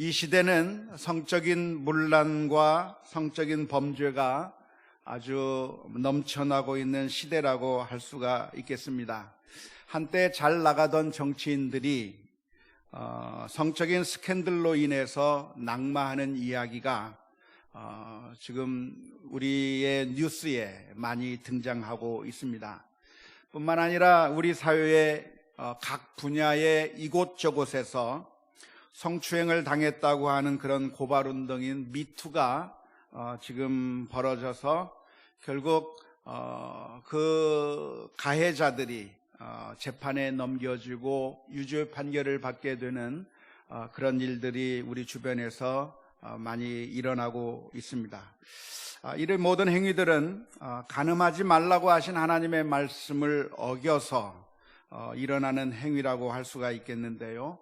이 시대는 성적인 문란과 성적인 범죄가 아주 넘쳐나고 있는 시대라고 할 수가 있겠습니다. 한때 잘 나가던 정치인들이 성적인 스캔들로 인해서 낙마하는 이야기가 지금 우리의 뉴스에 많이 등장하고 있습니다. 뿐만 아니라 우리 사회의 각 분야의 이곳저곳에서 성추행을 당했다고 하는 그런 고발운동인 미투가 지금 벌어져서 결국 그 가해자들이 재판에 넘겨지고 유죄 판결을 받게 되는 그런 일들이 우리 주변에서 많이 일어나고 있습니다. 이런 모든 행위들은 간음하지 말라고 하신 하나님의 말씀을 어겨서 일어나는 행위라고 할 수가 있겠는데요.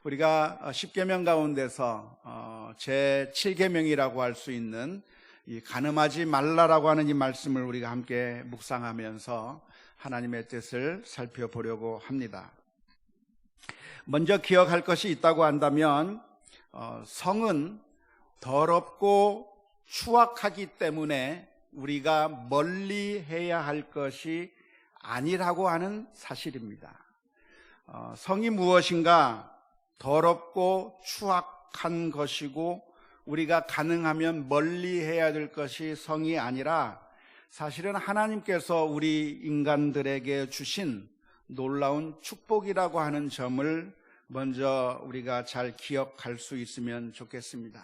우리가 10계명 가운데서 제 7계명이라고 할 수 있는 이 간음하지 말라라고 하는 이 말씀을 우리가 함께 묵상하면서 하나님의 뜻을 살펴보려고 합니다. 먼저 기억할 것이 있다고 한다면 성은 더럽고 추악하기 때문에 우리가 멀리 해야 할 것이 아니라고 하는 사실입니다. 성이 무엇인가? 더럽고 추악한 것이고 우리가 가능하면 멀리 해야 될 것이 성이 아니라 사실은 하나님께서 우리 인간들에게 주신 놀라운 축복이라고 하는 점을 먼저 우리가 잘 기억할 수 있으면 좋겠습니다.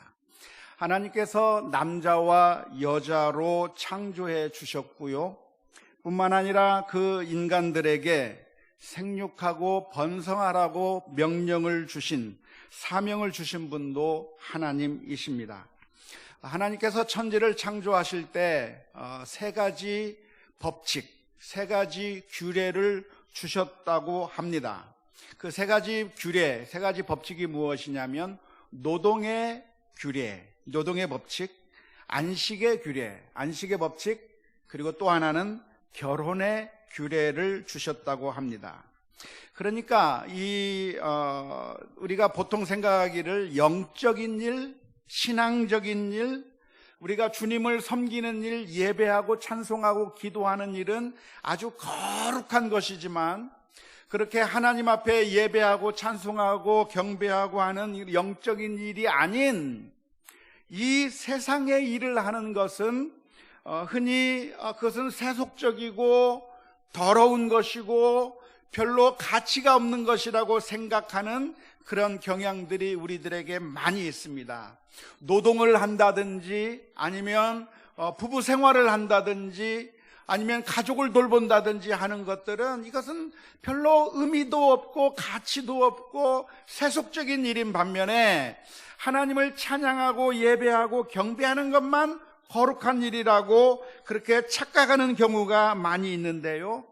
하나님께서 남자와 여자로 창조해 주셨고요. 뿐만 아니라 그 인간들에게 생육하고 번성하라고 명령을 주신, 사명을 주신 분도 하나님이십니다. 하나님께서 천지를 창조하실 때 세 가지 법칙, 세 가지 규례를 주셨다고 합니다. 그 세 가지 규례, 세 가지 법칙이 무엇이냐면 노동의 규례, 노동의 법칙, 안식의 규례, 안식의 법칙, 그리고 또 하나는 결혼의 규례를 주셨다고 합니다. 그러니까 우리가 보통 생각하기를 영적인 일, 신앙적인 일, 우리가 주님을 섬기는 일, 예배하고 찬송하고 기도하는 일은 아주 거룩한 것이지만 그렇게 하나님 앞에 예배하고 찬송하고 경배하고 하는 영적인 일이 아닌 이 세상의 일을 하는 것은 흔히 그것은 세속적이고 더러운 것이고 별로 가치가 없는 것이라고 생각하는 그런 경향들이 우리들에게 많이 있습니다. 노동을 한다든지 아니면 부부 생활을 한다든지 아니면 가족을 돌본다든지 하는 것들은 이것은 별로 의미도 없고 가치도 없고 세속적인 일인 반면에 하나님을 찬양하고 예배하고 경배하는 것만 거룩한 일이라고 그렇게 착각하는 경우가 많이 있는데요.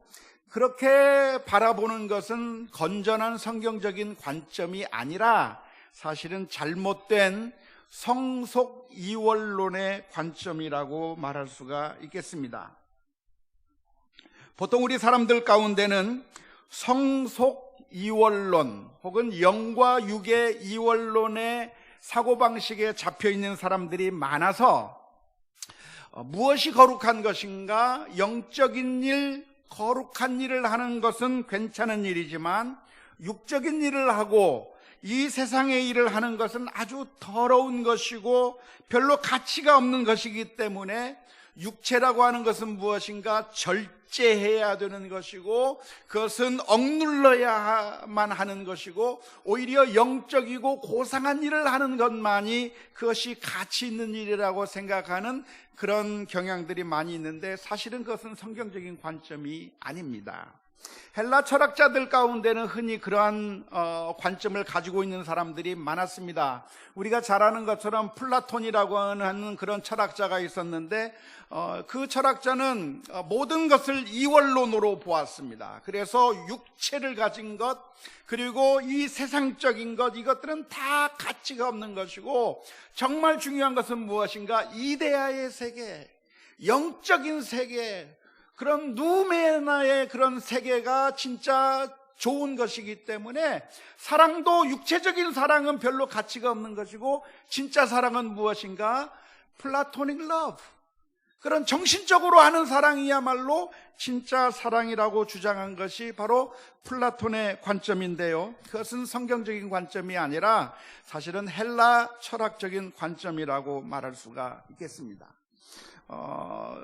그렇게 바라보는 것은 건전한 성경적인 관점이 아니라 사실은 잘못된 성속 이원론의 관점이라고 말할 수가 있겠습니다. 보통 우리 사람들 가운데는 성속 이원론 혹은 영과 육의 이원론의 사고방식에 잡혀있는 사람들이 많아서 무엇이 거룩한 것인가? 영적인 일, 거룩한 일을 하는 것은 괜찮은 일이지만 육적인 일을 하고 이 세상의 일을 하는 것은 아주 더러운 것이고 별로 가치가 없는 것이기 때문에 육체라고 하는 것은 무엇인가? 절제해야 되는 것이고 그것은 억눌러야만 하는 것이고 오히려 영적이고 고상한 일을 하는 것만이 그것이 가치 있는 일이라고 생각하는 그런 경향들이 많이 있는데 사실은 그것은 성경적인 관점이 아닙니다. 헬라 철학자들 가운데는 흔히 그러한 관점을 가지고 있는 사람들이 많았습니다. 우리가 잘 아는 것처럼 플라톤이라고 하는 그런 철학자가 있었는데 그 철학자는 모든 것을 이원론으로 보았습니다. 그래서 육체를 가진 것 그리고 이 세상적인 것 이것들은 다 가치가 없는 것이고 정말 중요한 것은 무엇인가? 이데아의 세계, 영적인 세계, 그런 누메나의 그런 세계가 진짜 좋은 것이기 때문에 사랑도 육체적인 사랑은 별로 가치가 없는 것이고 진짜 사랑은 무엇인가? 플라토닉 러브, 그런 정신적으로 하는 사랑이야말로 진짜 사랑이라고 주장한 것이 바로 플라톤의 관점인데요, 그것은 성경적인 관점이 아니라 사실은 헬라 철학적인 관점이라고 말할 수가 있겠습니다.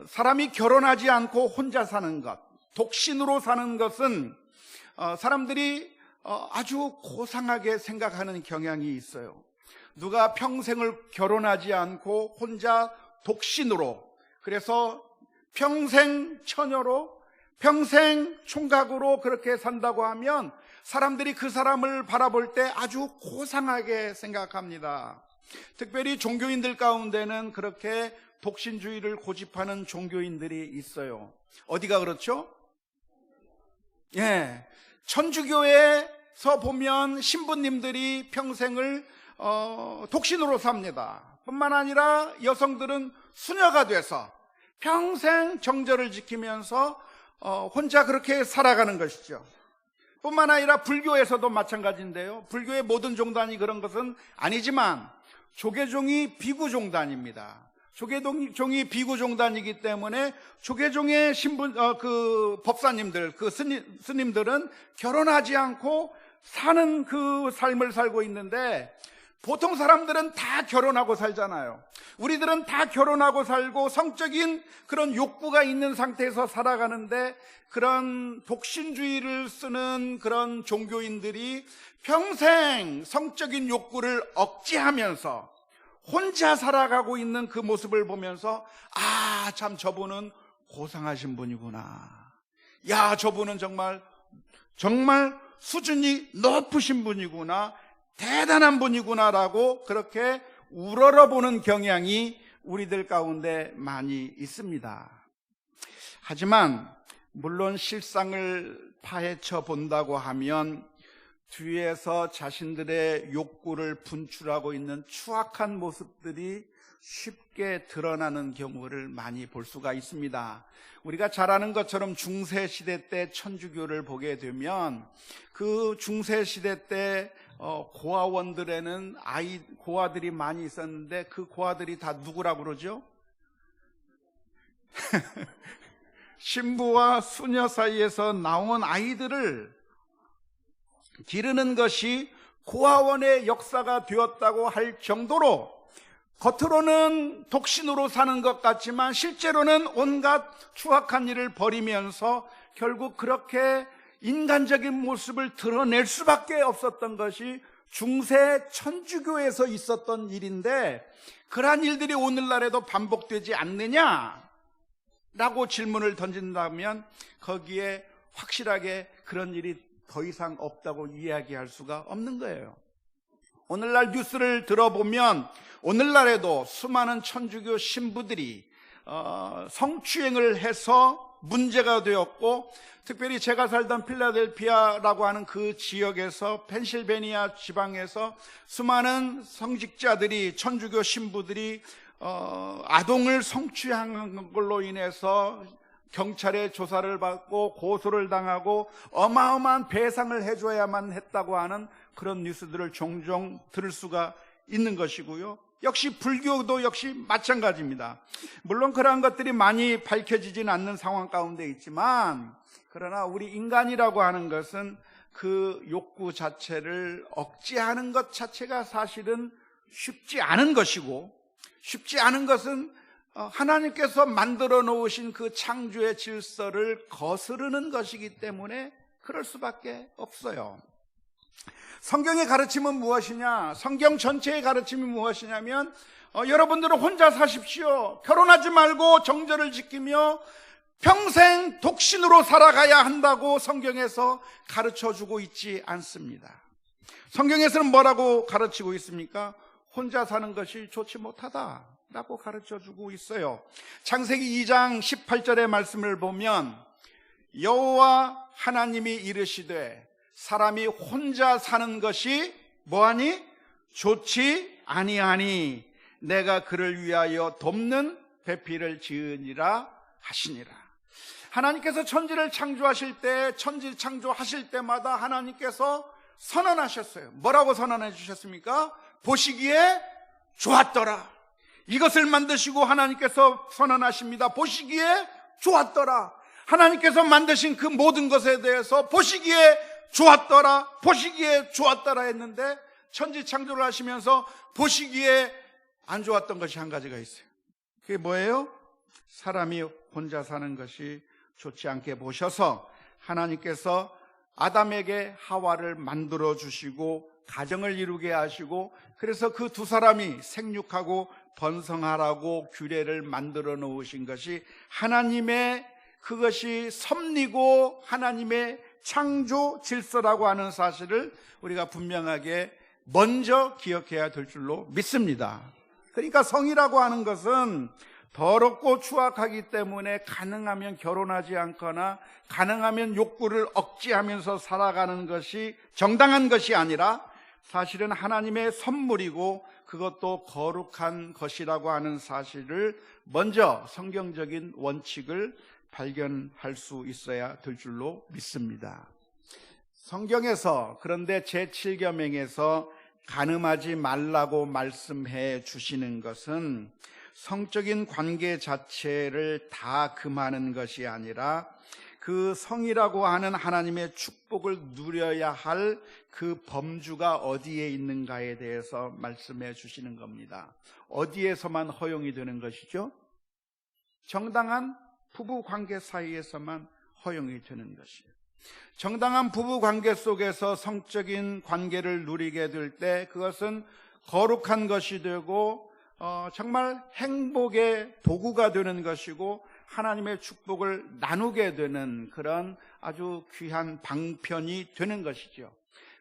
사람이 결혼하지 않고 혼자 사는 것, 독신으로 사는 것은 사람들이 아주 고상하게 생각하는 경향이 있어요. 누가 평생을 결혼하지 않고 혼자 독신으로, 그래서 평생 처녀로, 평생 총각으로 그렇게 산다고 하면 사람들이 그 사람을 바라볼 때 아주 고상하게 생각합니다. 특별히 종교인들 가운데는 그렇게 독신주의를 고집하는 종교인들이 있어요. 어디가 그렇죠? 예, 천주교에서 보면 신부님들이 평생을 독신으로 삽니다. 뿐만 아니라 여성들은 수녀가 돼서 평생 정절을 지키면서 혼자 그렇게 살아가는 것이죠. 뿐만 아니라 불교에서도 마찬가지인데요, 불교의 모든 종단이 그런 것은 아니지만 조계종이 비구종단입니다. 조계종이 비구종단이기 때문에 조계종의 법사님들, 스님들은 결혼하지 않고 사는 그 삶을 살고 있는데, 보통 사람들은 다 결혼하고 살잖아요. 우리들은 다 결혼하고 살고 성적인 그런 욕구가 있는 상태에서 살아가는데, 그런 독신주의를 쓰는 그런 종교인들이 평생 성적인 욕구를 억제하면서 혼자 살아가고 있는 그 모습을 보면서, 아, 참 저분은 고상하신 분이구나, 야, 저분은 정말 수준이 높으신 분이구나, 대단한 분이구나라고 그렇게 우러러보는 경향이 우리들 가운데 많이 있습니다. 하지만 물론 실상을 파헤쳐 본다고 하면 뒤에서 자신들의 욕구를 분출하고 있는 추악한 모습들이 쉽게 드러나는 경우를 많이 볼 수가 있습니다. 우리가 잘 아는 것처럼 중세시대 때 천주교를 보게 되면 그 중세시대 때 고아원들에는 고아들이 많이 있었는데, 그 고아들이 다 누구라고 그러죠? 신부와 수녀 사이에서 나온 아이들을 기르는 것이 고아원의 역사가 되었다고 할 정도로, 겉으로는 독신으로 사는 것 같지만 실제로는 온갖 추악한 일을 벌이면서 결국 그렇게 인간적인 모습을 드러낼 수밖에 없었던 것이 중세 천주교에서 있었던 일인데, 그러한 일들이 오늘날에도 반복되지 않느냐라고 질문을 던진다면 거기에 확실하게 그런 일이 더 이상 없다고 이야기할 수가 없는 거예요. 오늘날 뉴스를 들어보면 오늘날에도 수많은 천주교 신부들이 성추행을 해서 문제가 되었고, 특별히 제가 살던 필라델피아라고 하는 그 지역에서, 펜실베니아 지방에서 수많은 성직자들이, 천주교 신부들이 아동을 성추행한 걸로 인해서 경찰의 조사를 받고 고소를 당하고 어마어마한 배상을 해줘야만 했다고 하는 그런 뉴스들을 종종 들을 수가 있는 것이고요. 역시 불교도 역시 마찬가지입니다. 물론 그러한 것들이 많이 밝혀지진 않는 상황 가운데 있지만, 그러나 우리 인간이라고 하는 것은 그 욕구 자체를 억제하는 것 자체가 사실은 쉽지 않은 것이고, 쉽지 않은 것은 하나님께서 만들어 놓으신 그 창조의 질서를 거스르는 것이기 때문에 그럴 수밖에 없어요. 성경의 가르침은 무엇이냐? 성경 전체의 가르침이 무엇이냐면, 여러분들은 혼자 사십시오, 결혼하지 말고 정절을 지키며 평생 독신으로 살아가야 한다고 성경에서 가르쳐주고 있지 않습니다. 성경에서는 뭐라고 가르치고 있습니까? 혼자 사는 것이 좋지 못하다라고 가르쳐주고 있어요. 창세기 2장 18절의 말씀을 보면, 여호와 하나님이 이르시되 사람이 혼자 사는 것이 뭐하니? 좋지 아니하니 내가 그를 위하여 돕는 배필을 지으니라 하시니라. 하나님께서 천지를 창조하실 때, 천지 창조하실 때마다 하나님께서 선언하셨어요. 뭐라고 선언해 주셨습니까? 보시기에 좋았더라. 이것을 만드시고 하나님께서 선언하십니다. 보시기에 좋았더라. 하나님께서 만드신 그 모든 것에 대해서 보시기에 좋았더라, 보시기에 좋았더라 했는데, 천지 창조를 하시면서 보시기에 안 좋았던 것이 한 가지가 있어요. 그게 뭐예요? 사람이 혼자 사는 것이 좋지 않게 보셔서 하나님께서 아담에게 하와를 만들어 주시고 가정을 이루게 하시고, 그래서 그 두 사람이 생육하고 번성하라고 규례를 만들어 놓으신 것이 하나님의, 그것이 섭리고 하나님의 창조 질서라고 하는 사실을 우리가 분명하게 먼저 기억해야 될 줄로 믿습니다. 그러니까 성이라고 하는 것은 더럽고 추악하기 때문에 가능하면 결혼하지 않거나 가능하면 욕구를 억제하면서 살아가는 것이 정당한 것이 아니라 사실은 하나님의 선물이고 그것도 거룩한 것이라고 하는 사실을 먼저 성경적인 원칙을 발견할 수 있어야 될 줄로 믿습니다. 성경에서, 그런데 제7계명에서 간음하지 말라고 말씀해 주시는 것은 성적인 관계 자체를 다 금하는 것이 아니라 그 성이라고 하는 하나님의 축복을 누려야 할 그 범주가 어디에 있는가에 대해서 말씀해 주시는 겁니다. 어디에서만 허용이 되는 것이죠? 정당한 부부 관계 사이에서만 허용이 되는 것이에요. 정당한 부부 관계 속에서 성적인 관계를 누리게 될 때 그것은 거룩한 것이 되고 정말 행복의 도구가 되는 것이고 하나님의 축복을 나누게 되는 그런 아주 귀한 방편이 되는 것이죠.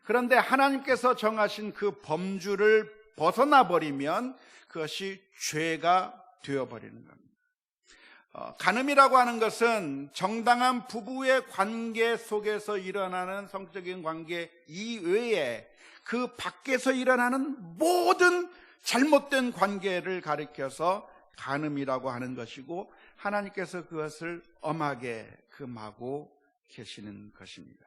그런데 하나님께서 정하신 그 범주를 벗어나 버리면 그것이 죄가 되어버리는 겁니다. 간음이라고 하는 것은 정당한 부부의 관계 속에서 일어나는 성적인 관계 이외에 그 밖에서 일어나는 모든 잘못된 관계를 가리켜서 간음이라고 하는 것이고, 하나님께서 그것을 엄하게 금하고 계시는 것입니다.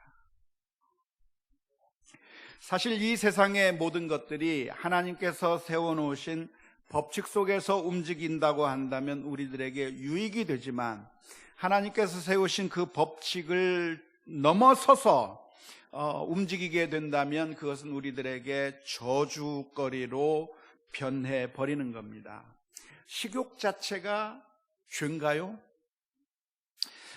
사실 이 세상의 모든 것들이 하나님께서 세워놓으신 법칙 속에서 움직인다고 한다면 우리들에게 유익이 되지만, 하나님께서 세우신 그 법칙을 넘어서서 움직이게 된다면 그것은 우리들에게 저주거리로 변해버리는 겁니다. 식욕 자체가 죄인가요?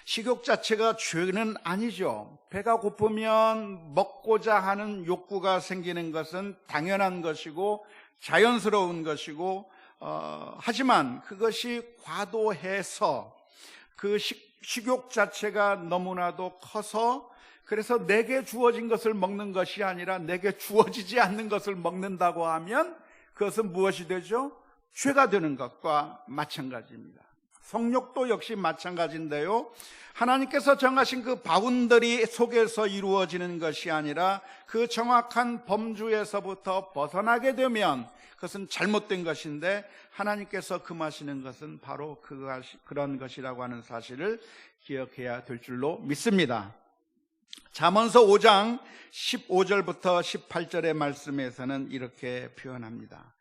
식욕 자체가 죄는 아니죠. 배가 고프면 먹고자 하는 욕구가 생기는 것은 당연한 것이고 자연스러운 것이고, 하지만 그것이 과도해서 그 식욕 자체가 너무나도 커서, 그래서 내게 주어진 것을 먹는 것이 아니라 내게 주어지지 않는 것을 먹는다고 하면 그것은 무엇이 되죠? 죄가 되는 것과 마찬가지입니다. 성욕도 역시 마찬가지인데요, 하나님께서 정하신 그 바운더리 속에서 이루어지는 것이 아니라 그 정확한 범주에서부터 벗어나게 되면 그것은 잘못된 것인데, 하나님께서 금하시는 것은 바로 그런 것이라고 하는 사실을 기억해야 될 줄로 믿습니다. 잠언서 5장 15절부터 18절의 말씀에서는 이렇게 표현합니다.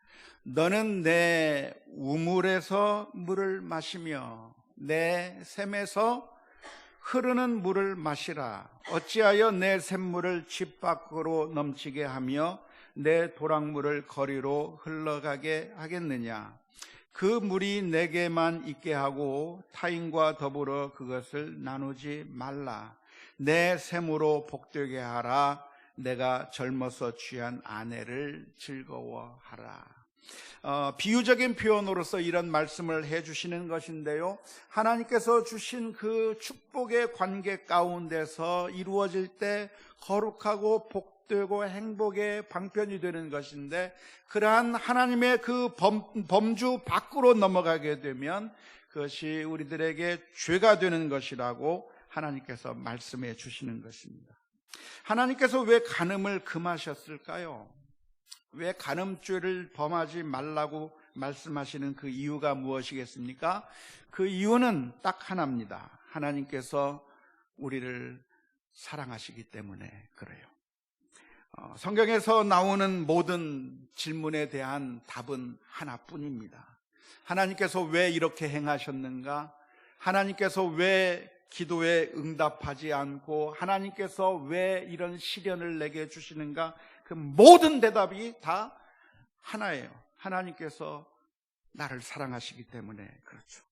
너는 내 우물에서 물을 마시며 내 샘에서 흐르는 물을 마시라. 어찌하여 내 샘물을 집 밖으로 넘치게 하며 내 도랑물을 거리로 흘러가게 하겠느냐. 그 물이 내게만 있게 하고 타인과 더불어 그것을 나누지 말라. 내 샘으로 복되게 하라. 내가 젊어서 취한 아내를 즐거워하라. 비유적인 표현으로서 이런 말씀을 해주시는 것인데요, 하나님께서 주신 그 축복의 관계 가운데서 이루어질 때 거룩하고 복되고 행복의 방편이 되는 것인데, 그러한 하나님의 그 범주 밖으로 넘어가게 되면 그것이 우리들에게 죄가 되는 것이라고 하나님께서 말씀해 주시는 것입니다. 하나님께서 왜 간음을 금하셨을까요? 왜 간음죄를 범하지 말라고 말씀하시는 그 이유가 무엇이겠습니까? 그 이유는 딱 하나입니다. 하나님께서 우리를 사랑하시기 때문에 그래요. 성경에서 나오는 모든 질문에 대한 답은 하나뿐입니다. 하나님께서 왜 이렇게 행하셨는가? 하나님께서 왜 기도에 응답하지 않고 하나님께서 왜 이런 시련을 내게 주시는가? 그 모든 대답이 다 하나예요. 하나님께서 나를 사랑하시기 때문에 그렇죠.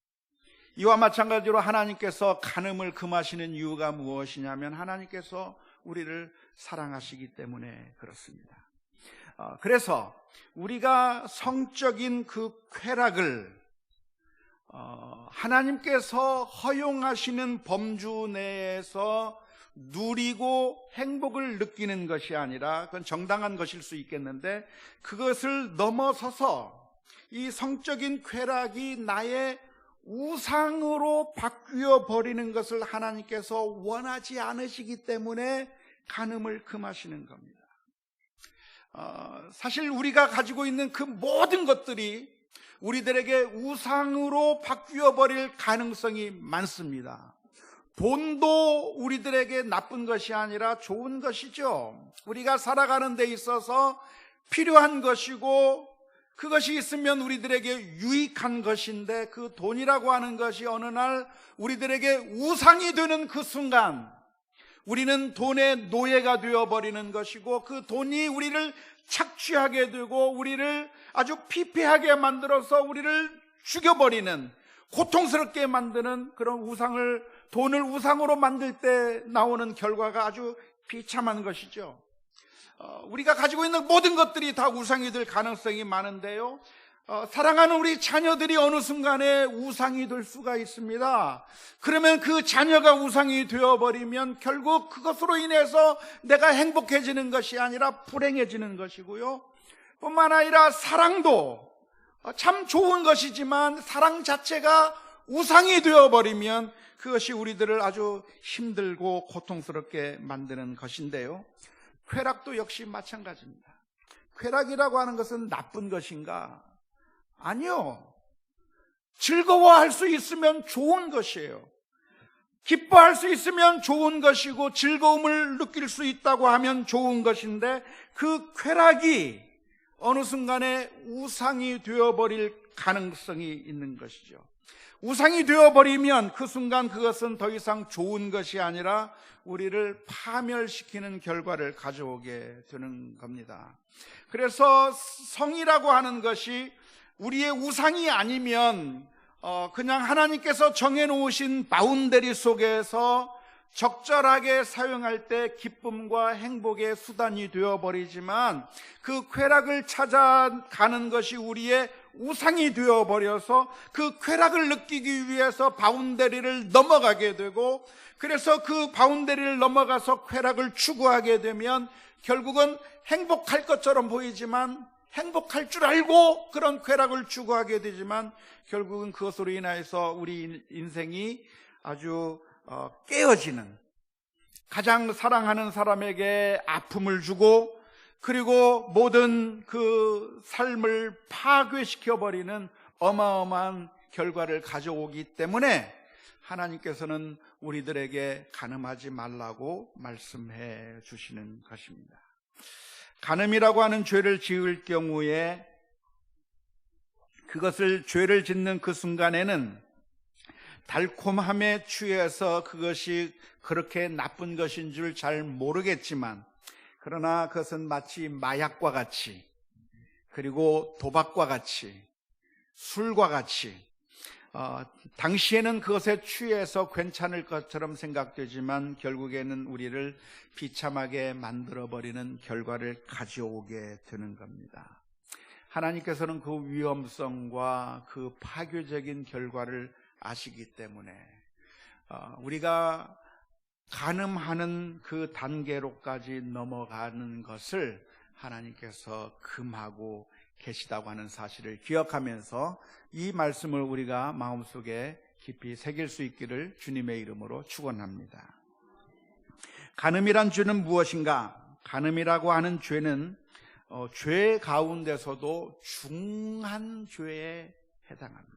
이와 마찬가지로 하나님께서 간음을 금하시는 이유가 무엇이냐면 하나님께서 우리를 사랑하시기 때문에 그렇습니다. 그래서 우리가 성적인 그 쾌락을 하나님께서 허용하시는 범주 내에서 누리고 행복을 느끼는 것이 아니라, 그건 정당한 것일 수 있겠는데, 그것을 넘어서서 이 성적인 쾌락이 나의 우상으로 바뀌어 버리는 것을 하나님께서 원하지 않으시기 때문에 간음을 금하시는 겁니다. 사실 우리가 가지고 있는 그 모든 것들이 우리들에게 우상으로 바뀌어 버릴 가능성이 많습니다. 돈도 우리들에게 나쁜 것이 아니라 좋은 것이죠. 우리가 살아가는 데 있어서 필요한 것이고 그것이 있으면 우리들에게 유익한 것인데, 그 돈이라고 하는 것이 어느 날 우리들에게 우상이 되는 그 순간 우리는 돈의 노예가 되어버리는 것이고, 그 돈이 우리를 착취하게 되고 우리를 아주 피폐하게 만들어서 우리를 죽여버리는, 고통스럽게 만드는 그런 돈을 우상으로 만들 때 나오는 결과가 아주 비참한 것이죠. 우리가 가지고 있는 모든 것들이 다 우상이 될 가능성이 많은데요, 사랑하는 우리 자녀들이 어느 순간에 우상이 될 수가 있습니다. 그러면 그 자녀가 우상이 되어버리면 결국 그것으로 인해서 내가 행복해지는 것이 아니라 불행해지는 것이고요, 뿐만 아니라 사랑도 참 좋은 것이지만 사랑 자체가 우상이 되어버리면 그것이 우리들을 아주 힘들고 고통스럽게 만드는 것인데요, 쾌락도 역시 마찬가지입니다. 쾌락이라고 하는 것은 나쁜 것인가? 아니요. 즐거워할 수 있으면 좋은 것이에요. 기뻐할 수 있으면 좋은 것이고 즐거움을 느낄 수 있다고 하면 좋은 것인데, 그 쾌락이 어느 순간에 우상이 되어버릴 가능성이 있는 것이죠. 우상이 되어버리면 그 순간 그것은 더 이상 좋은 것이 아니라 우리를 파멸시키는 결과를 가져오게 되는 겁니다. 그래서 성이라고 하는 것이 우리의 우상이 아니면 그냥 하나님께서 정해놓으신 바운더리 속에서 적절하게 사용할 때 기쁨과 행복의 수단이 되어버리지만, 그 쾌락을 찾아가는 것이 우리의 우상이 되어버려서 그 쾌락을 느끼기 위해서 바운더리를 넘어가게 되고, 그래서 그 바운더리를 넘어가서 쾌락을 추구하게 되면 결국은 행복할 것처럼 보이지만, 행복할 줄 알고 그런 쾌락을 추구하게 되지만 결국은 그것으로 인해서 우리 인생이 아주 깨어지는, 가장 사랑하는 사람에게 아픔을 주고 그리고 모든 그 삶을 파괴시켜버리는 어마어마한 결과를 가져오기 때문에 하나님께서는 우리들에게 간음하지 말라고 말씀해 주시는 것입니다. 간음이라고 하는 죄를 지을 경우에 그것을 죄를 짓는 그 순간에는 달콤함에 취해서 그것이 그렇게 나쁜 것인 줄 잘 모르겠지만, 그러나 그것은 마치 마약과 같이, 그리고 도박과 같이, 술과 같이 당시에는 그것에 취해서 괜찮을 것처럼 생각되지만 결국에는 우리를 비참하게 만들어버리는 결과를 가져오게 되는 겁니다. 하나님께서는 그 위험성과 그 파괴적인 결과를 아시기 때문에 우리가 간음하는 그 단계로까지 넘어가는 것을 하나님께서 금하고 계시다고 하는 사실을 기억하면서 이 말씀을 우리가 마음속에 깊이 새길 수 있기를 주님의 이름으로 축원합니다. 간음이란 죄는 무엇인가? 간음이라고 하는 죄는 죄 가운데서도 중한 죄에 해당합니다.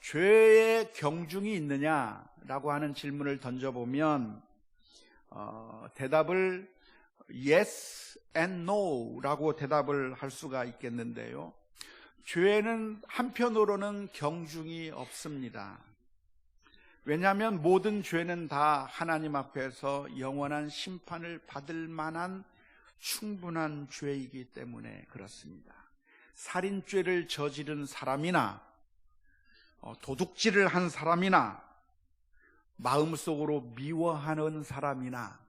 죄의 경중이 있느냐라고 하는 질문을 던져보면 대답을 yes and no 라고 대답을 할 수가 있겠는데요. 죄는 한편으로는 경중이 없습니다. 왜냐하면 모든 죄는 다 하나님 앞에서 영원한 심판을 받을 만한 충분한 죄이기 때문에 그렇습니다. 살인죄를 저지른 사람이나 도둑질을 한 사람이나 마음속으로 미워하는 사람이나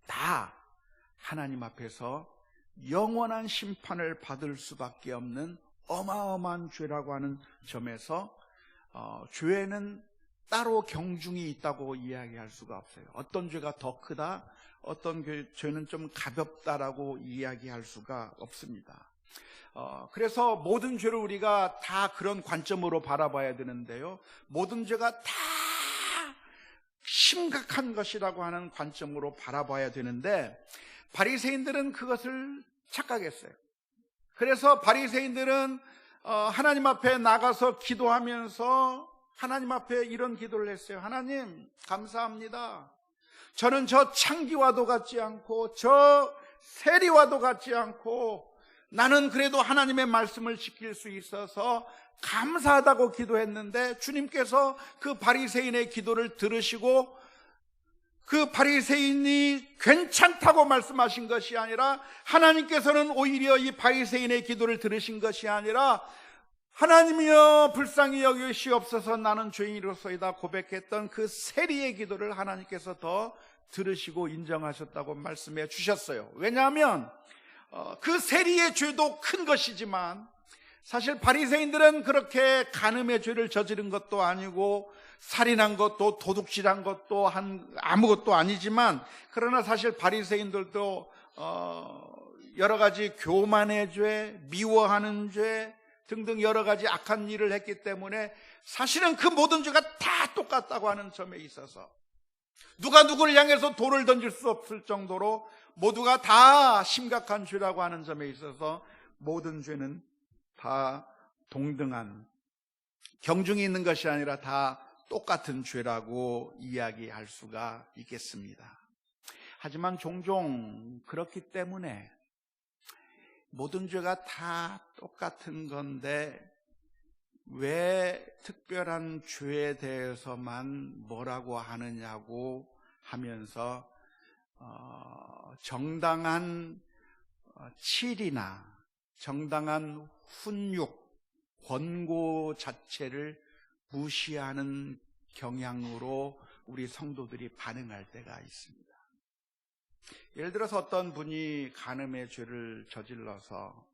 다 하나님 앞에서 영원한 심판을 받을 수밖에 없는 어마어마한 죄라고 하는 점에서 죄는 따로 경중이 있다고 이야기할 수가 없어요. 어떤 죄가 더 크다, 어떤 죄는 좀 가볍다라고 이야기할 수가 없습니다. 그래서 모든 죄를 우리가 다 그런 관점으로 바라봐야 되는데요, 모든 죄가 다 심각한 것이라고 하는 관점으로 바라봐야 되는데 바리새인들은 그것을 착각했어요. 그래서 바리새인들은 하나님 앞에 나가서 기도하면서 하나님 앞에 이런 기도를 했어요. 하나님 감사합니다. 저는 저 창기와도 같지 않고 저 세리와도 같지 않고 나는 그래도 하나님의 말씀을 지킬 수 있어서 감사하다고 기도했는데 주님께서 그 바리새인의 기도를 들으시고 그 바리새인이 괜찮다고 말씀하신 것이 아니라 하나님께서는 오히려 이 바리새인의 기도를 들으신 것이 아니라 하나님이여 불쌍히 여기시옵소서 나는 죄인이로소이다 고백했던 그 세리의 기도를 하나님께서 더 들으시고 인정하셨다고 말씀해 주셨어요. 왜냐하면 그 세리의 죄도 큰 것이지만 사실 바리새인들은 그렇게 간음의 죄를 저지른 것도 아니고 살인한 것도 도둑질한 것도 아무것도 아니지만 그러나 사실 바리새인들도 여러 가지 교만의 죄, 미워하는 죄 등등 여러 가지 악한 일을 했기 때문에 사실은 그 모든 죄가 다 똑같다고 하는 점에 있어서 누가 누구를 향해서 돌을 던질 수 없을 정도로 모두가 다 심각한 죄라고 하는 점에 있어서 모든 죄는 다 동등한 경중이 있는 것이 아니라 다 똑같은 죄라고 이야기할 수가 있겠습니다. 하지만 종종 그렇기 때문에 모든 죄가 다 똑같은 건데 왜 특별한 죄에 대해서만 뭐라고 하느냐고 하면서 정당한 칠이나 정당한 훈육, 권고 자체를 무시하는 경향으로 우리 성도들이 반응할 때가 있습니다. 예를 들어서 어떤 분이 간음의 죄를 저질러서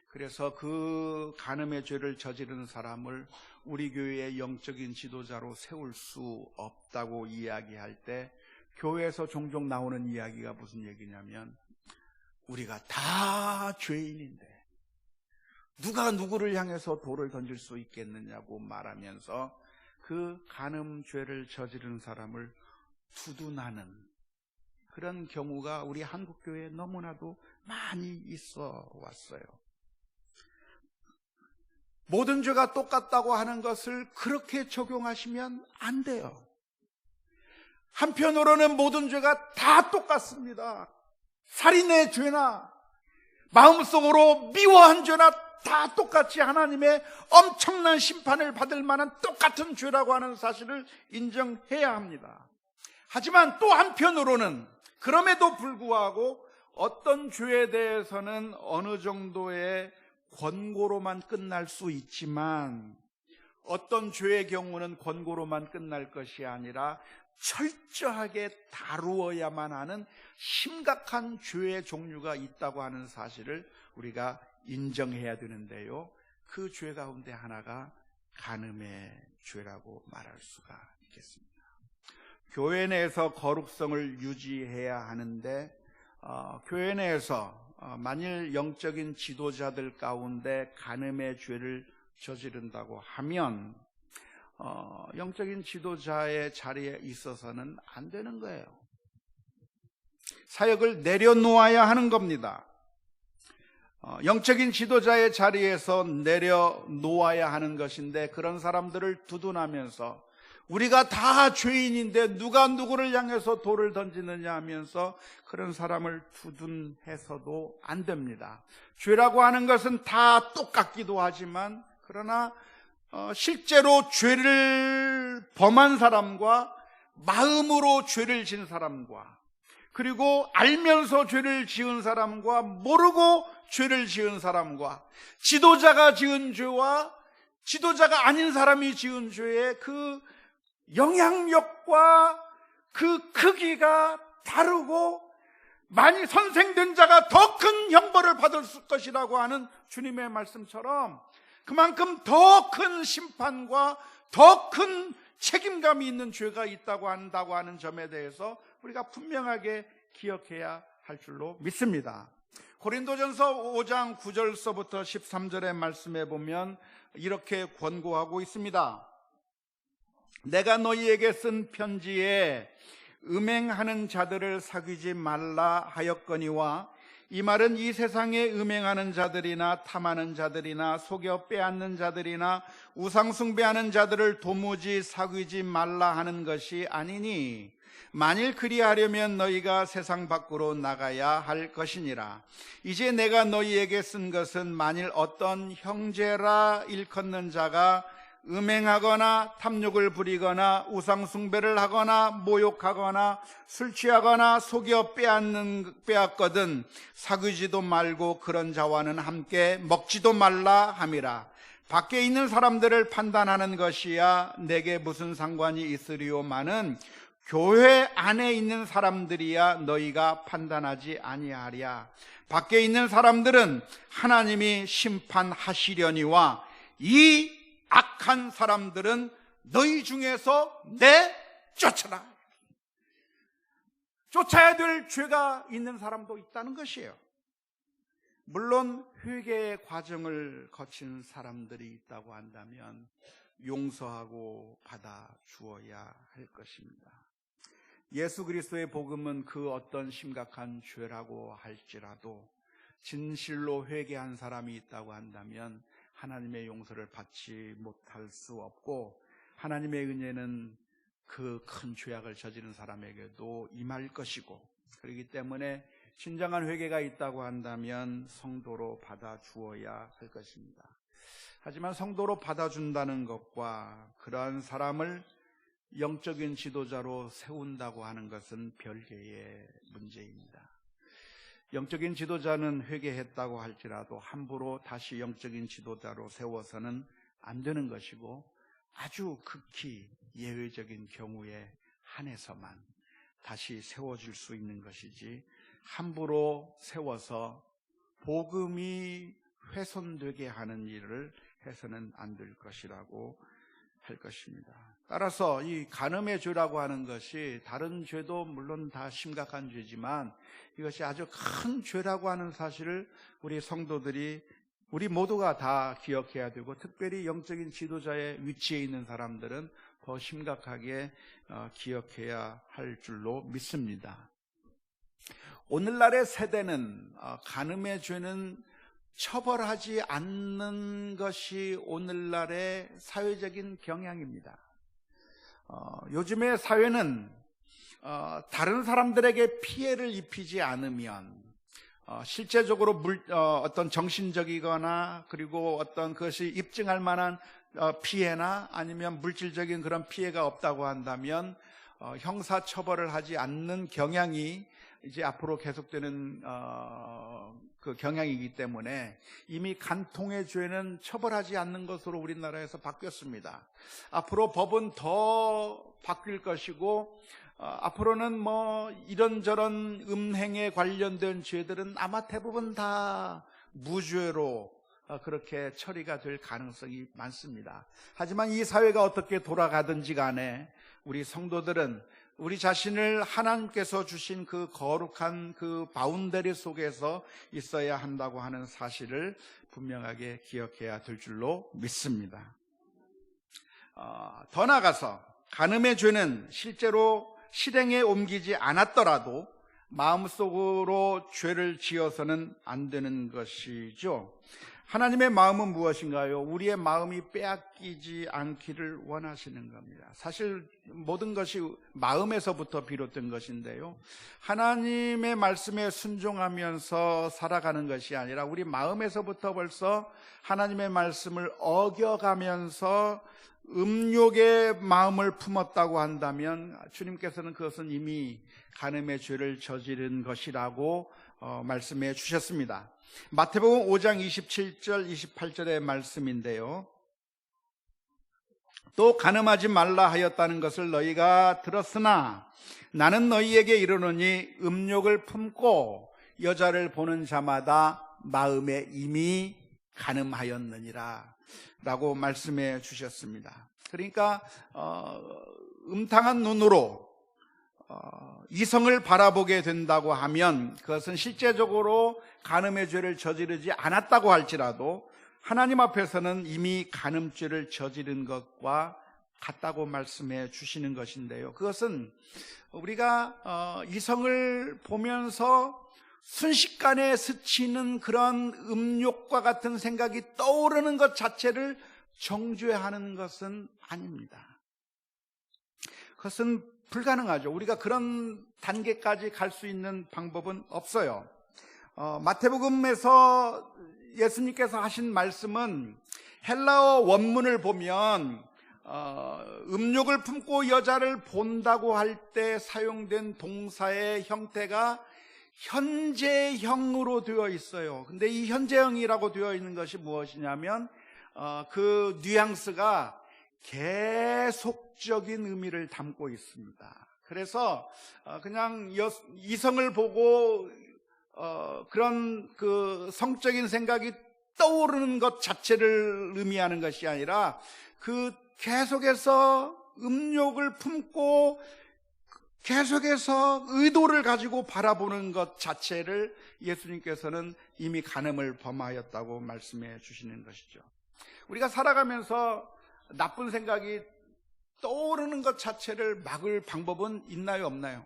그래서 그 간음의 죄를 저지른 사람을 우리 교회의 영적인 지도자로 세울 수 없다고 이야기할 때 교회에서 종종 나오는 이야기가 무슨 얘기냐면 우리가 다 죄인인데 누가 누구를 향해서 돌을 던질 수 있겠느냐고 말하면서 그 간음 죄를 저지른 사람을 두둔하는 그런 경우가 우리 한국 교회에 너무나도 많이 있어 왔어요. 모든 죄가 똑같다고 하는 것을 그렇게 적용하시면 안 돼요. 한편으로는 모든 죄가 다 똑같습니다. 살인의 죄나 마음속으로 미워한 죄나 다 똑같이 하나님의 엄청난 심판을 받을 만한 똑같은 죄라고 하는 사실을 인정해야 합니다. 하지만 또 한편으로는 그럼에도 불구하고 어떤 죄에 대해서는 어느 정도의 권고로만 끝날 수 있지만 어떤 죄의 경우는 권고로만 끝날 것이 아니라 철저하게 다루어야만 하는 심각한 죄의 종류가 있다고 하는 사실을 우리가 인정해야 되는데요, 그 죄 가운데 하나가 간음의 죄라고 말할 수가 있겠습니다. 교회 내에서 거룩성을 유지해야 하는데 교회 내에서 만일 영적인 지도자들 가운데 간음의 죄를 저지른다고 하면 영적인 지도자의 자리에 있어서는 안 되는 거예요. 사역을 내려놓아야 하는 겁니다. 영적인 지도자의 자리에서 내려놓아야 하는 것인데, 그런 사람들을 두둔하면서 우리가 다 죄인인데 누가 누구를 향해서 돌을 던지느냐 하면서 그런 사람을 두둔해서도 안 됩니다. 죄라고 하는 것은 다 똑같기도 하지만, 그러나 실제로 죄를 범한 사람과 마음으로 죄를 진 사람과, 그리고 알면서 죄를 지은 사람과 모르고 죄를 지은 사람과, 지도자가 지은 죄와 지도자가 아닌 사람이 지은 죄의 그 영향력과 그 크기가 다르고, 많이 선생된 자가 더 큰 형벌을 받을 것이라고 하는 주님의 말씀처럼, 그만큼 더 큰 심판과 더 큰 책임감이 있는 죄가 있다고 한다고 하는 점에 대해서 우리가 분명하게 기억해야 할 줄로 믿습니다. 고린도전서 5장 9절서부터 13절의 말씀에 보면 이렇게 권고하고 있습니다. 내가 너희에게 쓴 편지에 음행하는 자들을 사귀지 말라 하였거니와, 이 말은 이 세상에 음행하는 자들이나 탐하는 자들이나 속여 빼앗는 자들이나 우상 숭배하는 자들을 도무지 사귀지 말라 하는 것이 아니니, 만일 그리하려면 너희가 세상 밖으로 나가야 할 것이니라. 이제 내가 너희에게 쓴 것은 만일 어떤 형제라 일컫는 자가 음행하거나 탐욕을 부리거나 우상 숭배를 하거나 모욕하거나 술 취하거나 속여 빼앗거든 사귀지도 말고 그런 자와는 함께 먹지도 말라 함이라. 밖에 있는 사람들을 판단하는 것이야 내게 무슨 상관이 있으리오마는 교회 안에 있는 사람들이야 너희가 판단하지 아니하랴. 밖에 있는 사람들은 하나님이 심판하시려니와 이 악한 사람들은 너희 중에서 내쫓아라. 쫓아야 될 죄가 있는 사람도 있다는 것이에요. 물론 회개의 과정을 거친 사람들이 있다고 한다면 용서하고 받아주어야 할 것입니다. 예수 그리스도의 복음은 그 어떤 심각한 죄라고 할지라도 진실로 회개한 사람이 있다고 한다면 하나님의 용서를 받지 못할 수 없고, 하나님의 은혜는 그 큰 죄악을 저지른 사람에게도 임할 것이고, 그렇기 때문에 진정한 회개가 있다고 한다면 성도로 받아주어야 할 것입니다. 하지만 성도로 받아준다는 것과 그러한 사람을 영적인 지도자로 세운다고 하는 것은 별개의 문제입니다. 영적인 지도자는 회개했다고 할지라도 함부로 다시 영적인 지도자로 세워서는 안 되는 것이고, 아주 극히 예외적인 경우에 한해서만 다시 세워질 수 있는 것이지, 함부로 세워서 복음이 훼손되게 하는 일을 해서는 안 될 것이라고 할 것입니다. 따라서 이 간음의 죄라고 하는 것이 다른 죄도 물론 다 심각한 죄지만 이것이 아주 큰 죄라고 하는 사실을 우리 성도들이, 우리 모두가 다 기억해야 되고, 특별히 영적인 지도자의 위치에 있는 사람들은 더 심각하게 기억해야 할 줄로 믿습니다. 오늘날의 세대는 간음의 죄는 처벌하지 않는 것이 오늘날의 사회적인 경향입니다. 요즘의 사회는 다른 사람들에게 피해를 입히지 않으면 실제적으로 어떤 정신적이거나 그리고 어떤 그것이 입증할 만한 피해나 아니면 물질적인 그런 피해가 없다고 한다면 형사 처벌을 하지 않는 경향이 이제 앞으로 계속되는 그 경향이기 때문에 이미 간통의 죄는 처벌하지 않는 것으로 우리나라에서 바뀌었습니다. 앞으로 법은 더 바뀔 것이고, 앞으로는 뭐 이런저런 음행에 관련된 죄들은 아마 대부분 다 무죄로 그렇게 처리가 될 가능성이 많습니다. 하지만 이 사회가 어떻게 돌아가든지 간에 우리 성도들은 우리 자신을 하나님께서 주신 그 거룩한 그 바운더리 속에서 있어야 한다고 하는 사실을 분명하게 기억해야 될 줄로 믿습니다. 더 나아가서 간음의 죄는 실제로 실행에 옮기지 않았더라도 마음속으로 죄를 지어서는 안 되는 것이죠. 하나님의 마음은 무엇인가요? 우리의 마음이 빼앗기지 않기를 원하시는 겁니다. 사실 모든 것이 마음에서부터 비롯된 것인데요, 하나님의 말씀에 순종하면서 살아가는 것이 아니라 우리 마음에서부터 벌써 하나님의 말씀을 어겨가면서 음욕의 마음을 품었다고 한다면 주님께서는 그것은 이미 간음의 죄를 저지른 것이라고 말씀해 주셨습니다. 마태복음 5장 27절 28절의 말씀인데요, 또 간음하지 말라 하였다는 것을 너희가 들었으나 나는 너희에게 이르노니 음욕을 품고 여자를 보는 자마다 마음에 이미 간음하였느니라 라고 말씀해 주셨습니다. 그러니까 음탕한 눈으로 이성을 바라보게 된다고 하면 그것은 실제적으로 간음의 죄를 저지르지 않았다고 할지라도 하나님 앞에서는 이미 간음죄를 저지른 것과 같다고 말씀해 주시는 것인데요, 그것은 우리가 이성을 보면서 순식간에 스치는 그런 음욕과 같은 생각이 떠오르는 것 자체를 정죄하는 것은 아닙니다. 그것은 불가능하죠. 우리가 그런 단계까지 갈 수 있는 방법은 없어요. 마태복음에서 예수님께서 하신 말씀은 헬라어 원문을 보면 음욕을 품고 여자를 본다고 할 때 사용된 동사의 형태가 현재형으로 되어 있어요. 근데 이 현재형이라고 되어 있는 것이 무엇이냐면 그 뉘앙스가 계속적인 의미를 담고 있습니다. 그래서 그냥 이성을 보고 그런 그 성적인 생각이 떠오르는 것 자체를 의미하는 것이 아니라 그 계속해서 음욕을 품고 계속해서 의도를 가지고 바라보는 것 자체를 예수님께서는 이미 간음을 범하였다고 말씀해 주시는 것이죠. 우리가 살아가면서 나쁜 생각이 떠오르는 것 자체를 막을 방법은 있나요, 없나요?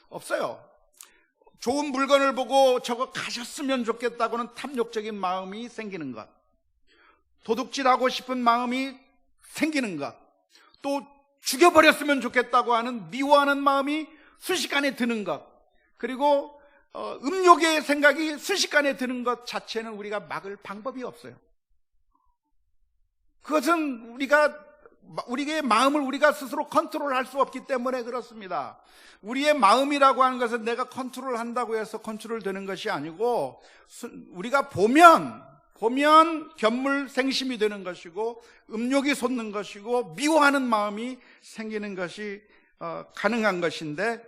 없어요. 좋은 물건을 보고 저거 가졌으면 좋겠다고는 탐욕적인 마음이 생기는 것, 도둑질하고 싶은 마음이 생기는 것, 또 죽여버렸으면 좋겠다고 하는 미워하는 마음이 순식간에 드는 것, 그리고 음욕의 생각이 순식간에 드는 것 자체는 우리가 막을 방법이 없어요. 그것은 우리의 마음을 우리가 스스로 컨트롤할 수 없기 때문에 그렇습니다. 우리의 마음이라고 하는 것은 내가 컨트롤한다고 해서 컨트롤되는 것이 아니고 우리가 보면 견물생심이 되는 것이고 음욕이 솟는 것이고 미워하는 마음이 생기는 것이 가능한 것인데,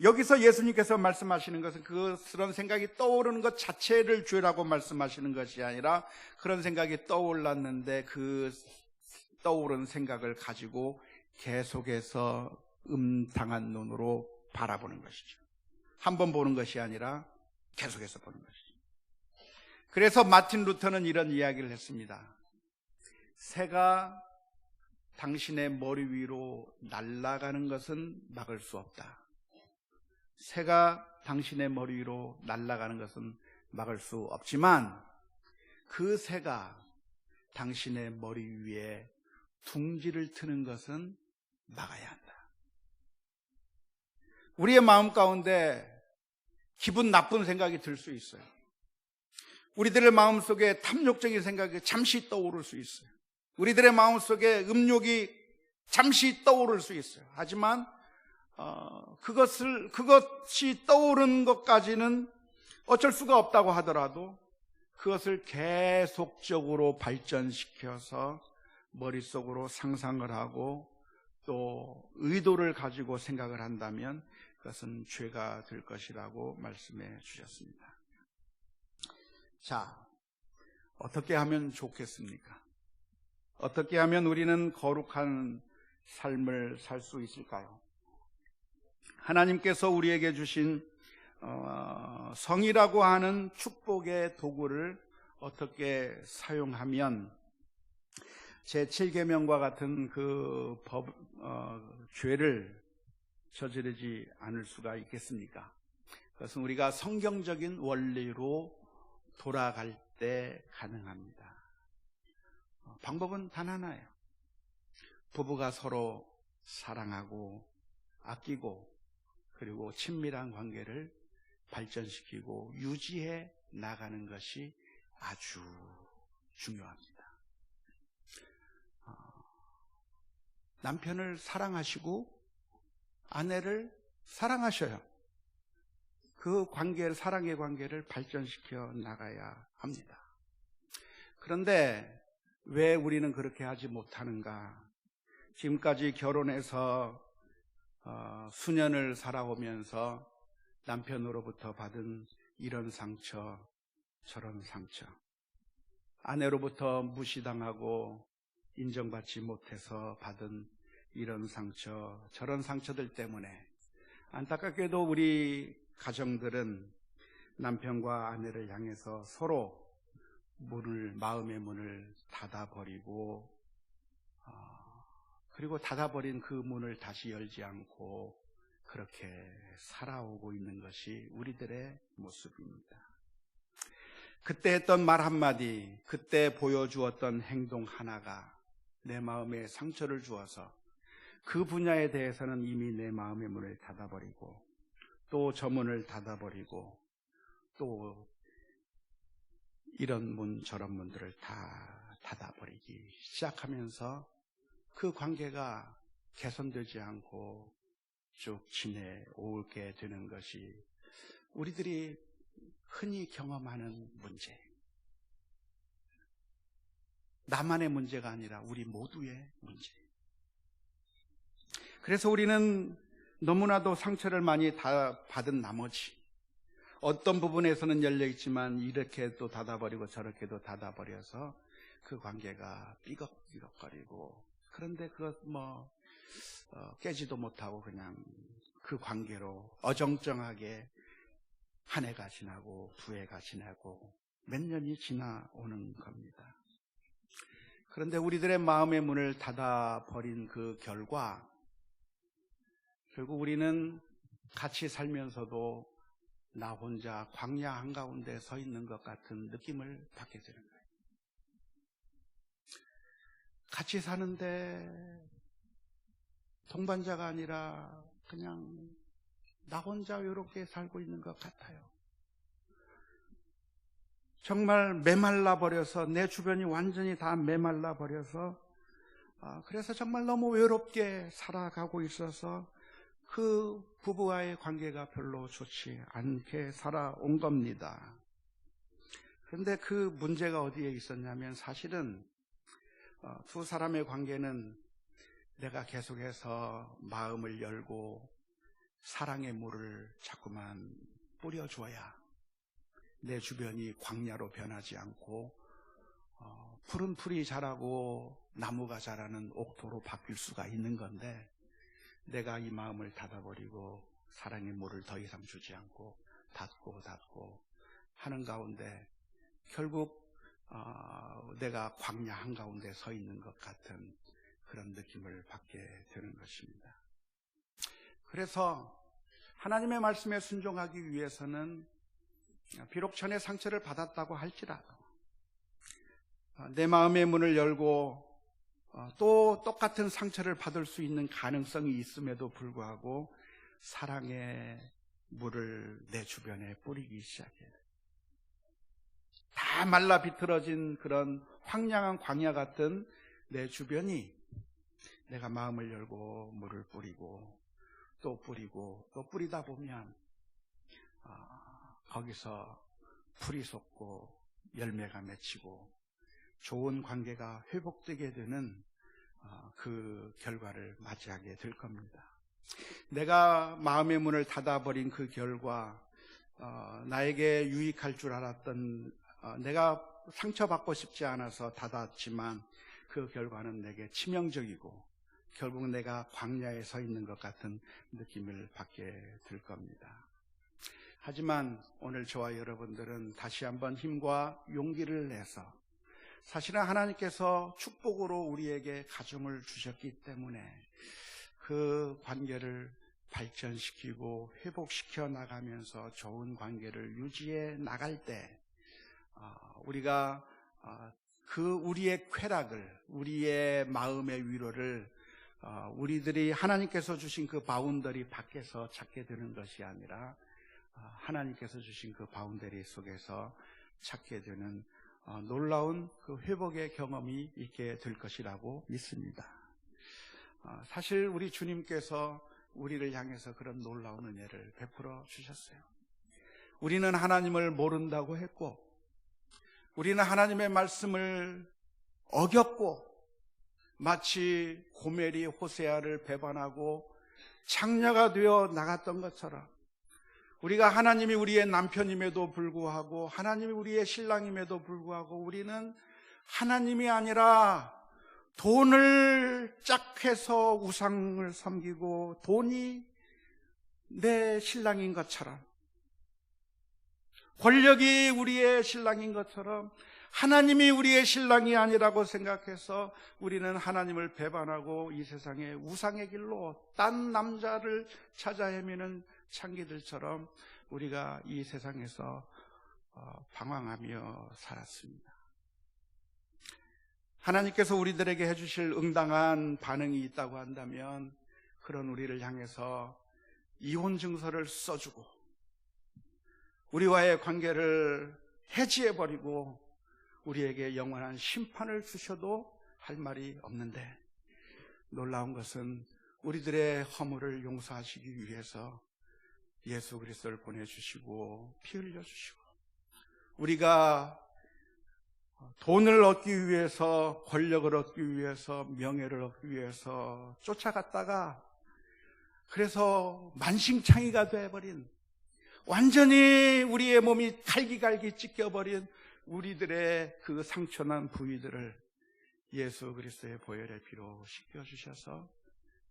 여기서 예수님께서 말씀하시는 것은 그런 생각이 떠오르는 것 자체를 죄라고 말씀하시는 것이 아니라 그런 생각이 떠올랐는데 그 떠오른 생각을 가지고 계속해서 음탕한 눈으로 바라보는 것이죠. 한 번 보는 것이 아니라 계속해서 보는 것이죠. 그래서 마틴 루터는 이런 이야기를 했습니다. 새가 당신의 머리 위로 날아가는 것은 막을 수 없다. 새가 당신의 머리 위로 날아가는 것은 막을 수 없지만 그 새가 당신의 머리 위에 둥지를 트는 것은 막아야 한다. 우리의 마음 가운데 기분 나쁜 생각이 들 수 있어요. 우리들의 마음속에 탐욕적인 생각이 잠시 떠오를 수 있어요. 우리들의 마음속에 음욕이 잠시 떠오를 수 있어요. 하지만 그것이 떠오른 것까지는 어쩔 수가 없다고 하더라도 그것을 계속적으로 발전시켜서 머릿속으로 상상을 하고 또 의도를 가지고 생각을 한다면 그것은 죄가 될 것이라고 말씀해 주셨습니다. 자, 어떻게 하면 좋겠습니까? 어떻게 하면 우리는 거룩한 삶을 살 수 있을까요? 하나님께서 우리에게 주신 성이라고 하는 축복의 도구를 어떻게 사용하면 제7계명과 같은 그 죄를 저지르지 않을 수가 있겠습니까? 그것은 우리가 성경적인 원리로 돌아갈 때 가능합니다. 방법은 단 하나예요. 부부가 서로 사랑하고 아끼고 그리고 친밀한 관계를 발전시키고 유지해 나가는 것이 아주 중요합니다. 남편을 사랑하시고 아내를 사랑하셔요. 그 관계를, 사랑의 관계를 발전시켜 나가야 합니다. 그런데 왜 우리는 그렇게 하지 못하는가? 지금까지 결혼해서 수년을 살아오면서 남편으로부터 받은 이런 상처, 저런 상처, 아내로부터 무시당하고 인정받지 못해서 받은 이런 상처, 저런 상처들 때문에 안타깝게도 우리 가정들은 남편과 아내를 향해서 서로 마음의 문을 닫아버리고 그리고 닫아버린 그 문을 다시 열지 않고 그렇게 살아오고 있는 것이 우리들의 모습입니다. 그때 했던 말 한마디, 그때 보여주었던 행동 하나가 내 마음에 상처를 주어서 그 분야에 대해서는 이미 내 마음의 문을 닫아버리고 또 저 문을 닫아버리고 또 이런 문 저런 문들을 다 닫아버리기 시작하면서 그 관계가 개선되지 않고 쭉 지내오게 되는 것이 우리들이 흔히 경험하는 문제, 나만의 문제가 아니라 우리 모두의 문제. 그래서 우리는 너무나도 상처를 많이 받은 나머지 어떤 부분에서는 열려있지만 이렇게 또 닫아버리고 저렇게도 닫아버려서 그 관계가 삐걱삐걱거리고 그런데 그것 깨지도 못하고 그냥 그 관계로 어정쩡하게 한 해가 지나고 두 해가 지나고 몇 년이 지나오는 겁니다. 그런데 우리들의 마음의 문을 닫아버린 그 결과 결국 우리는 같이 살면서도 나 혼자 광야 한가운데 서 있는 것 같은 느낌을 받게 되는 거예요. 같이 사는데 동반자가 아니라 그냥 나 혼자 외롭게 살고 있는 것 같아요. 정말 메말라 버려서 내 주변이 완전히 다 메말라 버려서 그래서 정말 너무 외롭게 살아가고 있어서 그 부부와의 관계가 별로 좋지 않게 살아온 겁니다. 그런데 그 문제가 어디에 있었냐면 사실은 두 사람의 관계는 내가 계속해서 마음을 열고 사랑의 물을 자꾸만 뿌려줘야 내 주변이 광야로 변하지 않고 푸른 풀이 자라고 나무가 자라는 옥토로 바뀔 수가 있는 건데 내가 이 마음을 닫아버리고 사랑의 물을 더 이상 주지 않고 닫고 하는 가운데 결국 내가 광야 한가운데 서 있는 것 같은 그런 느낌을 받게 되는 것입니다. 그래서 하나님의 말씀에 순종하기 위해서는 비록 전에 상처를 받았다고 할지라도 내 마음의 문을 열고 또 똑같은 상처를 받을 수 있는 가능성이 있음에도 불구하고 사랑의 물을 내 주변에 뿌리기 시작해요. 다 말라 비틀어진 그런 황량한 광야 같은 내 주변이 내가 마음을 열고 물을 뿌리고 또 뿌리다 보면 거기서 풀이 솟고 열매가 맺히고 좋은 관계가 회복되게 되는 그 결과를 맞이하게 될 겁니다. 내가 마음의 문을 닫아버린 그 결과 나에게 유익할 줄 알았던 내가 상처받고 싶지 않아서 닫았지만 그 결과는 내게 치명적이고 결국 내가 광야에 서 있는 것 같은 느낌을 받게 될 겁니다. 하지만 오늘 저와 여러분들은 다시 한번 힘과 용기를 내서 사실은 하나님께서 축복으로 우리에게 가정을 주셨기 때문에 그 관계를 발전시키고 회복시켜 나가면서 좋은 관계를 유지해 나갈 때 우리가 우리의 쾌락을, 우리의 마음의 위로를 우리들이 하나님께서 주신 그 바운더리 밖에서 찾게 되는 것이 아니라 하나님께서 주신 그 바운더리 속에서 찾게 되는 놀라운 그 회복의 경험이 있게 될 것이라고 믿습니다. 사실 우리 주님께서 우리를 향해서 그런 놀라운 은혜를 베풀어 주셨어요. 우리는 하나님을 모른다고 했고, 우리는 하나님의 말씀을 어겼고, 마치 고멜이 호세아를 배반하고 창녀가 되어 나갔던 것처럼 우리가 하나님이 우리의 남편임에도 불구하고, 하나님이 우리의 신랑임에도 불구하고 우리는 하나님이 아니라 돈을 짝해서 우상을 섬기고 돈이 내 신랑인 것처럼, 권력이 우리의 신랑인 것처럼 하나님이 우리의 신랑이 아니라고 생각해서 우리는 하나님을 배반하고 이 세상의 우상의 길로 딴 남자를 찾아 헤매는 창기들처럼 우리가 이 세상에서 방황하며 살았습니다. 하나님께서 우리들에게 해주실 응당한 반응이 있다고 한다면 그런 우리를 향해서 이혼 증서를 써주고 우리와의 관계를 해지해버리고 우리에게 영원한 심판을 주셔도 할 말이 없는데, 놀라운 것은 우리들의 허물을 용서하시기 위해서 예수 그리스도를 보내주시고 피 흘려주시고, 우리가 돈을 얻기 위해서, 권력을 얻기 위해서, 명예를 얻기 위해서 쫓아갔다가 그래서 만신창이가 되어버린, 완전히 우리의 몸이 갈기갈기 찢겨버린 우리들의 그 상처난 부위들을 예수 그리스도의 보혈의 피로 씻겨주셔서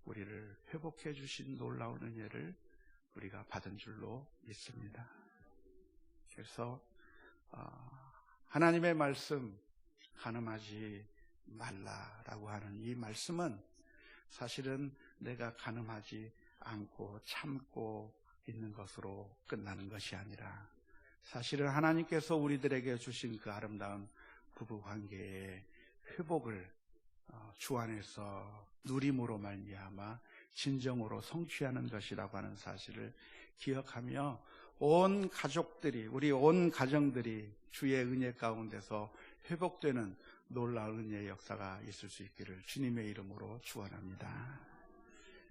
우리를 회복해 주신 놀라운 은혜를 우리가 받은 줄로 믿습니다. 그래서 하나님의 말씀, 간음하지 말라라고 하는 이 말씀은 사실은 내가 간음하지 않고 참고 있는 것으로 끝나는 것이 아니라 사실은 하나님께서 우리들에게 주신 그 아름다운 부부관계의 회복을 주 안에서 누림으로 말미암아 진정으로 성취하는 것이라고 하는 사실을 기억하며 온 가족들이, 우리 온 가정들이 주의 은혜 가운데서 회복되는 놀라운 은혜의 역사가 있을 수 있기를 주님의 이름으로 축원합니다.